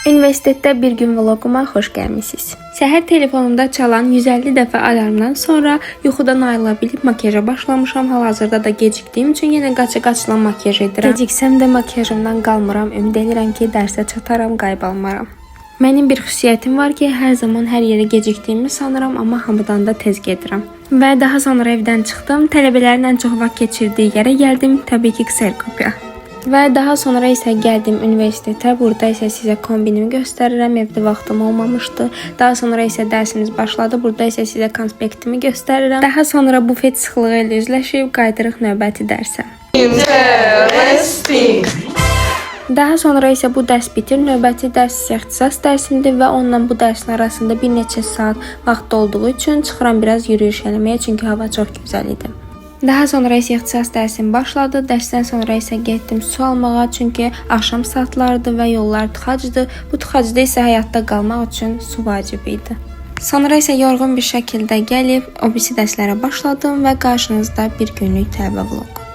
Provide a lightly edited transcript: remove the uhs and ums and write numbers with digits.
Universitetdə bir gün vloguma xoş gəlmisiniz. Səhər telefonumda çalan 150 dəfə alarmdan sonra yuxudan ayrıla bilib makyaja başlamışam. Hal-hazırda da gecikdiyim üçün yenə qaça-qaçla makyaj edirəm. Geciksəm də makyajımdan qalmıram. Ümid edirəm ki, dərsə çataram, qaybalmaram. Mənim bir xüsusiyyətim var ki, hər zaman hər yerə gecikdiyimi sanıram, amma hamıdan da tez gedirəm. Və daha sonra evdən çıxdım. Tələbələrin ən çox vaxt keçirdiyi yerə gəldim. Təbii ki, kserkopiya. Və daha sonra isə gəldim universitetə. Burada isə sizə kombinimi göstərirəm. Evdə vaxtım olmamışdı. Daha sonra isə dərsimiz başladı. Burada isə sizə konspektimi göstərirəm. Daha sonra bufet sıxlığı ilə üzləşib qayıdırıq növbəti dərsə. Interesting. Daha sonra isə bu dərs bitir. Növbəti dərs isə ixtisas dərsimdir və onunla bu dərsin arasında bir neçə saat vaxt olduğu üçün çıxıram biraz yürüyüş eləməyə, çünki hava çox gözəl idi. Daha sonra isə ixtisas dərsim başladı. Dərsdən sonra isə getdim su almağa, çünki axşam saatlardı və yollar tıxacdı. Bu tıxacda isə həyatda qalmaq üçün su vacib idi. Sonra isə yorğun bir şəkildə gəlib o birisi dərslərə başladım və qarşınızda bir günlük tərbə vloq.